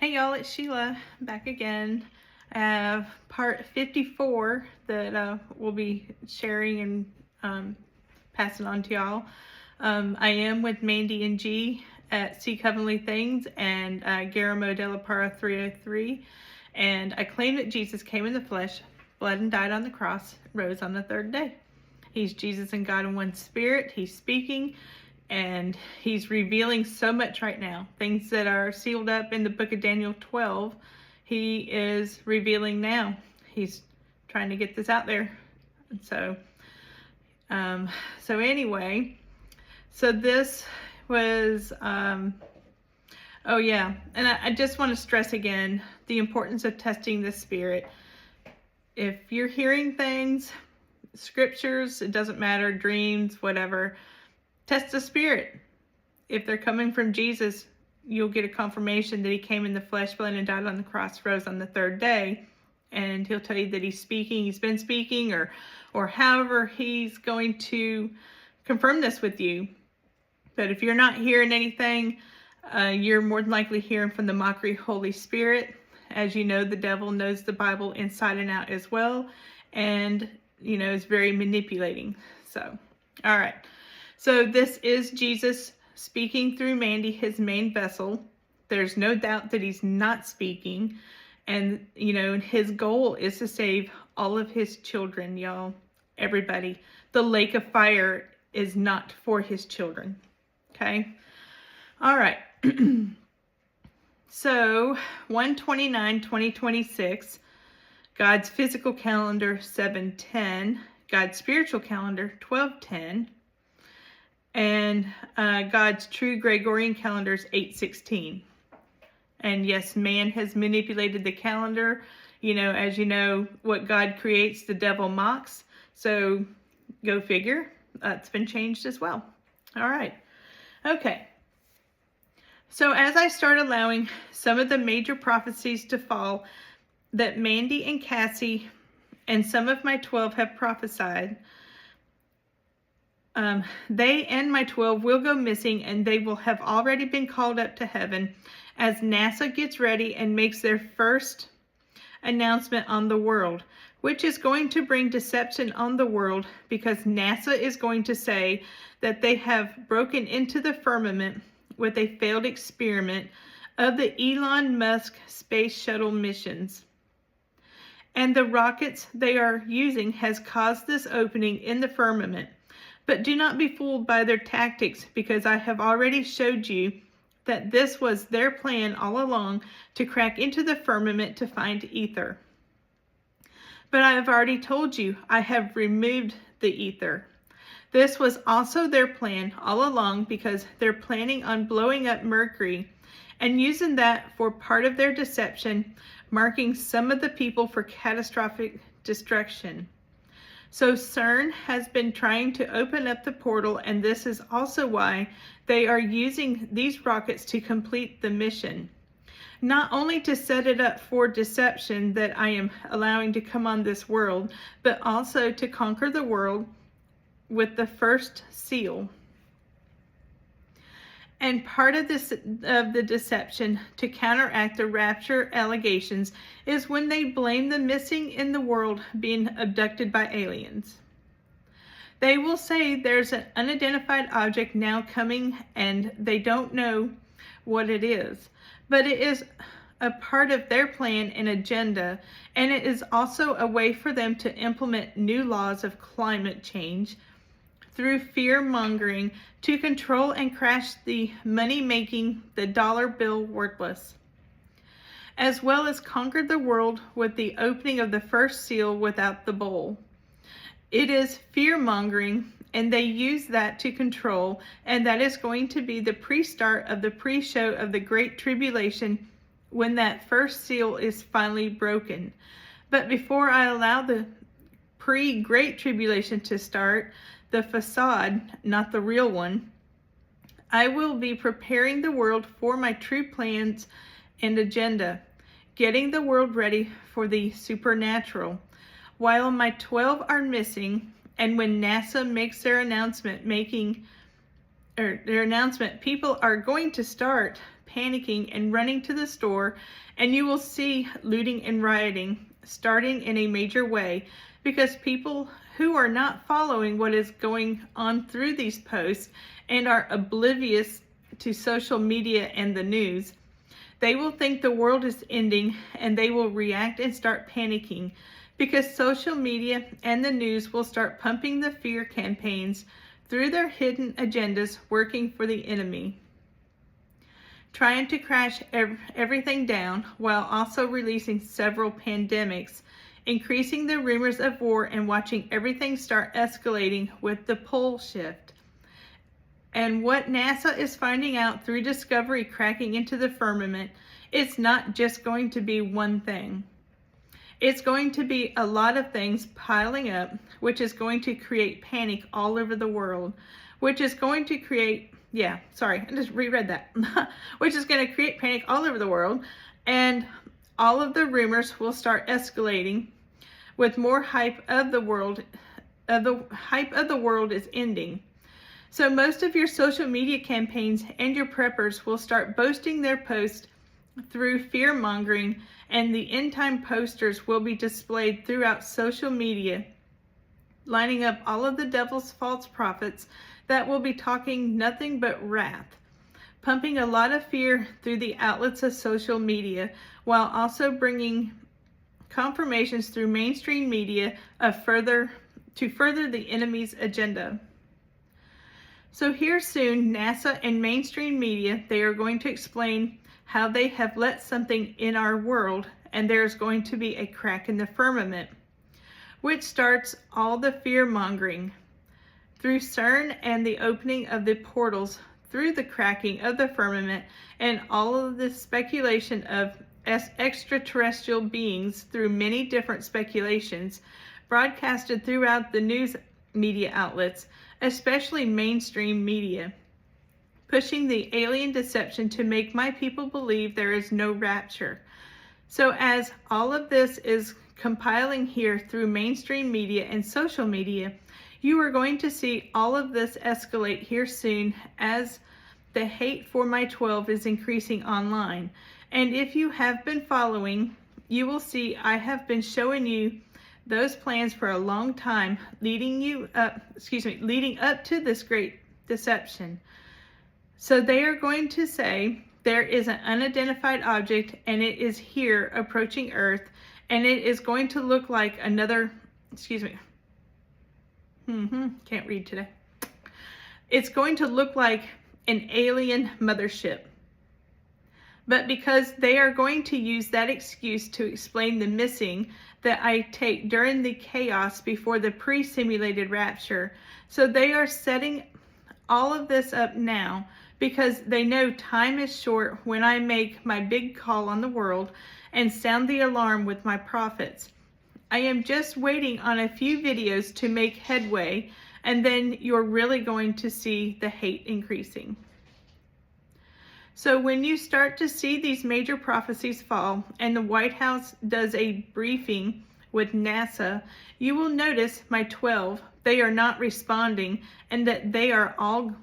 Hey y'all, it's Sheila back again. I have part 54 that we'll be sharing and passing on to y'all. I am with Mandy and G at Seek Heavenly Things and Guillermo de la Parra 303. And I claim that Jesus came in the flesh, bled and died on the cross, rose on the third day. He's Jesus and God in one spirit. He's speaking. And he's revealing so much right now. Things that are sealed up in the book of Daniel 12, he is revealing now. He's trying to get this out there. And so anyway, so this was, oh yeah, and I just want to stress again the importance of testing the spirit. If you're hearing things, scriptures, it doesn't matter, dreams, whatever, test the spirit. If they're coming from Jesus, you'll get a confirmation that he came in the flesh, bled and died on the cross, rose on the third day. And he'll tell you that he's speaking, he's been speaking, or however he's going to confirm this with you. But if you're not hearing anything, you're more than likely hearing from the mockery Holy Spirit. As you know, the devil knows the Bible inside and out as well. And, you know, is very manipulating. So, all right. So this is Jesus speaking through Mandy, his main vessel. There's no doubt that he's not speaking. And, you know, his goal is to save all of his children, y'all. Everybody. The lake of fire is not for his children. Okay? All right. So, 1/29/2026, God's physical calendar, 7/10. God's spiritual calendar, 12/10. And God's True Gregorian calendar is 8/16. And yes, man has manipulated the calendar. You know, as you know, what God creates, the devil mocks. So go figure. It's been changed as well. All right. Okay. So as I start allowing some of the major prophecies to fall that Mandy and Cassie and some of my 12 have prophesied, they and my 12 will go missing, and they will have already been called up to heaven as NASA gets ready and makes their first announcement on the world, which is going to bring deception on the world, because NASA is going to say that they have broken into the firmament with a failed experiment of the Elon Musk space shuttle missions. And the rockets they are using has caused this opening in the firmament. But do not be fooled by their tactics, because I have already showed you that this was their plan all along, to crack into the firmament to find ether. But I have already told you I have removed the ether. This was also their plan all along, because they're planning on blowing up Mercury and using that for part of their deception, marking some of the people for catastrophic destruction. So CERN has been trying to open up the portal, and this is also why they are using these rockets to complete the mission. Not only to set it up for deception that I am allowing to come on this world, but also to conquer the world with the first seal. And part of the deception to counteract the rapture allegations is when they blame the missing in the world being abducted by aliens. They will say there's an unidentified object now coming, and they don't know what it is. But it is a part of their plan and agenda, and it is also a way for them to implement new laws of climate change through fear-mongering to control and crash the money, making the dollar bill worthless, as well as conquer the world with the opening of the first seal without the bowl. It is fear-mongering, and they use that to control, and that is going to be the pre-start of the pre-show of the Great Tribulation, when that first seal is finally broken. But before I allow the pre-Great Tribulation to start, the facade, not the real one, I will be preparing the world for my true plans and agenda, getting the world ready for the supernatural. While my 12 are missing, and when NASA makes their announcement, people are going to start panicking and running to the store, and you will see looting and rioting starting in a major way, because people who are not following what is going on through these posts and are oblivious to social media and the news, they will think the world is ending, and they will react and start panicking, because social media and the news will start pumping the fear campaigns through their hidden agendas, working for the enemy, trying to crash everything down while also releasing several pandemics, increasing the rumors of war, and watching everything start escalating with the pole shift. And what NASA is finding out through discovery cracking into the firmament, it's not just going to be one thing. It's going to be a lot of things piling up, which is going to create panic all over the world, which is going to create, I just reread that, which is going to create panic all over the world, and all of the rumors will start escalating with more hype of the world. The hype of the world is ending. So most of your social media campaigns and your preppers will start boasting their posts through fear-mongering, and the end-time posters will be displayed throughout social media, lining up all of the devil's false prophets that will be talking nothing but wrath, pumping a lot of fear through the outlets of social media, while also bringing confirmations through mainstream media to further the enemy's agenda. So here soon, NASA and mainstream media, they are going to explain how they have let something in our world, and there's going to be a crack in the firmament, which starts all the fear-mongering through CERN and the opening of the portals through the cracking of the firmament, and all of the speculation of extraterrestrial beings through many different speculations broadcasted throughout the news media outlets, especially mainstream media, pushing the alien deception to make my people believe there is no rapture. So as all of this is compiling here through mainstream media and social media, you are going to see all of this escalate here soon as the hate for my 12 is increasing online. And if you have been following, you will see I have been showing you those plans for a long time, leading up to this great deception. So they are going to say there is an unidentified object, and it is here approaching Earth, and it is going to look like another, can't read today. It's going to look like an alien mothership. But because they are going to use that excuse to explain the missing that I take during the chaos before the pre-simulated rapture, so they are setting all of this up now, because they know time is short when I make my big call on the world and sound the alarm with my prophets. I am just waiting on a few videos to make headway, and then you're really going to see the hate increasing. So when you start to see these major prophecies fall, and the White House does a briefing with NASA, you will notice my 12, they are not responding, and that they are not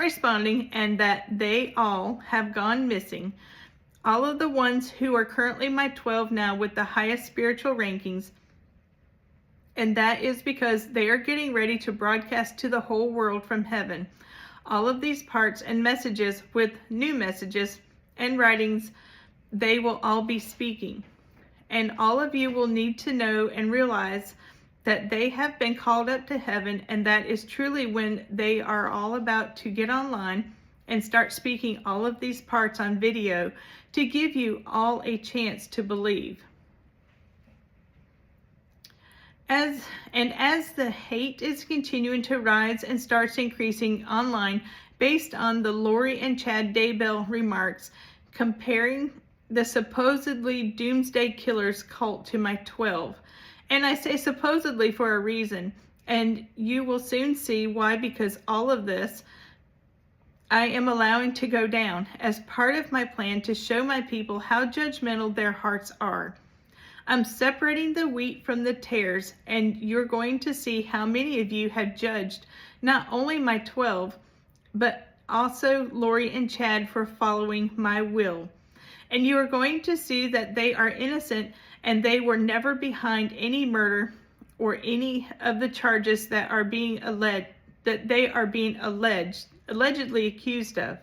responding, and that they all have gone missing. All of the ones who are currently my 12 now with the highest spiritual rankings, and that is because they are getting ready to broadcast to the whole world from heaven. All of these parts and messages with new messages and writings, they will all be speaking. And all of you will need to know and realize that they have been called up to heaven, and that is truly when they are all about to get online and start speaking all of these parts on video to give you all a chance to believe. As the hate is continuing to rise and starts increasing online based on the Lori and Chad Daybell remarks, comparing the supposedly doomsday killers cult to my 12. And I say supposedly for a reason, and you will soon see why, because all of this I am allowing to go down as part of my plan to show my people how judgmental their hearts are. I'm separating the wheat from the tares, and you're going to see how many of you have judged not only my 12, but also Lori and Chad for following my will. And you are going to see that they are innocent and they were never behind any murder or any of the charges that are being allegedly accused of.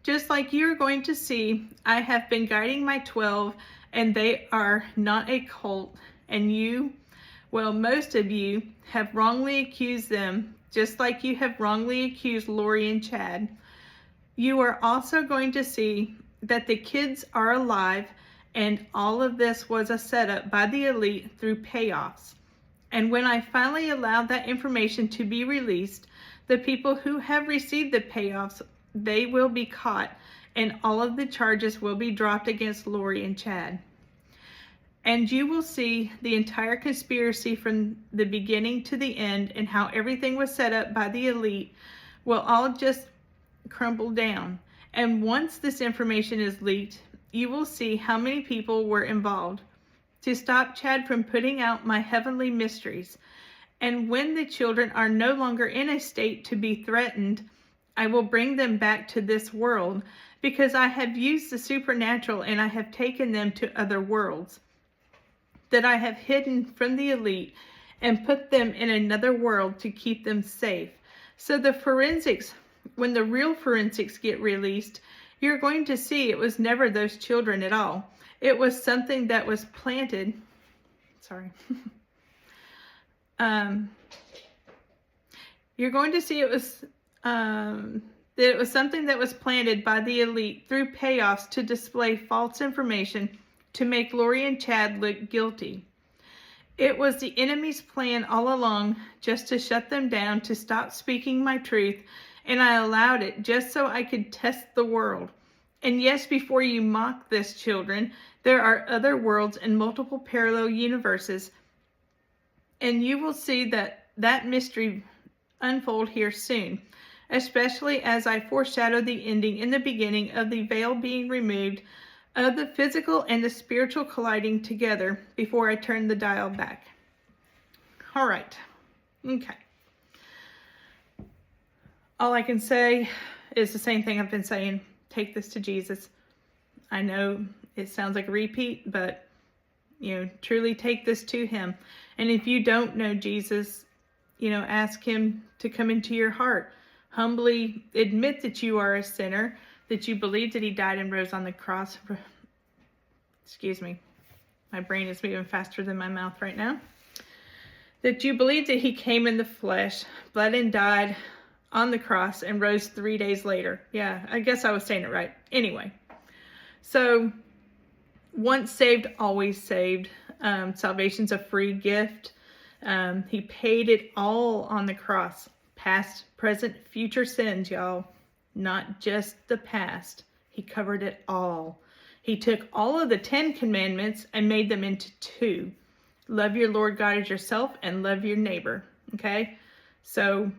Just like you're going to see, I have been guiding my 12, and they are not a cult, and you, well, most of you have wrongly accused them, just like you have wrongly accused Lori and Chad. You are also going to see that the kids are alive, and all of this was a setup by the elite through payoffs. And when I finally allow that information to be released, the people who have received the payoffs, they will be caught, and all of the charges will be dropped against Lori and Chad. And you will see the entire conspiracy from the beginning to the end, and how everything was set up by the elite will all just crumble down. And once this information is leaked, you will see how many people were involved to stop Chad from putting out my heavenly mysteries. And when the children are no longer in a state to be threatened, I will bring them back to this world, because I have used the supernatural and I have taken them to other worlds that I have hidden from the elite and put them in another world to keep them safe. So the forensics, when the real forensics get released, you're going to see it was never those children at all. It was something that was planted. Sorry. You're going to see it was something that was planted by the elite through payoffs to display false information to make Lori and Chad look guilty. It was the enemy's plan all along, just to shut them down, to stop speaking my truth, and I allowed it just so I could test the world. And yes, before you mock this, children, there are other worlds and multiple parallel universes, and you will see that mystery unfold here soon, especially as I foreshadow the ending in the beginning of the veil being removed, of the physical and the spiritual colliding together before I turn the dial back. All right. Okay. All I can say is the same thing I've been saying. Take this to Jesus. I know it sounds like a repeat, but truly take this to him. And if you don't know Jesus, ask him to come into your heart. Humbly admit that you are a sinner, that you believe that he died and rose on the cross. Excuse me. My brain is moving faster than my mouth right now. That you believe that he came in the flesh, bled and died on the cross, and rose 3 days later. Yeah, I guess I was saying it right. Anyway, so once saved, always saved. Salvation's a free gift. He paid it all on the cross. Past, present, future sins, y'all. Not just the past. He covered it all. He took all of the 10 commandments and made them into 2. Love your Lord God as yourself and love your neighbor. Okay? So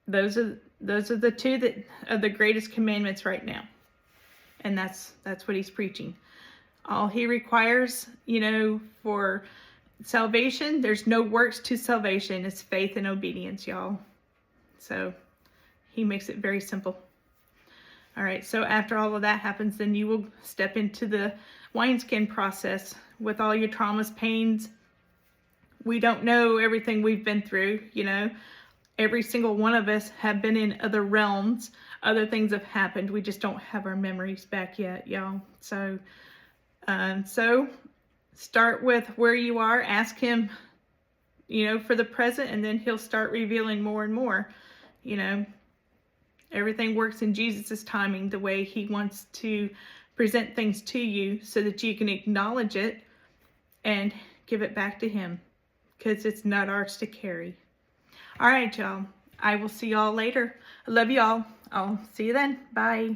those are the 2 that are the greatest commandments right now. And that's what he's preaching. All he requires, for salvation, there's no works to salvation. It's faith and obedience, y'all. So he makes it very simple. All right, so after all of that happens, then you will step into the wineskin process with all your traumas, pains. We don't know everything we've been through, Every single one of us have been in other realms. Other things have happened. We just don't have our memories back yet, y'all. So start with where you are. Ask him, for the present, and then he'll start revealing more and more, Everything works in Jesus' timing, the way he wants to present things to you so that you can acknowledge it and give it back to him, because it's not ours to carry. All right, y'all. I will see y'all later. I love y'all. I'll see you then. Bye.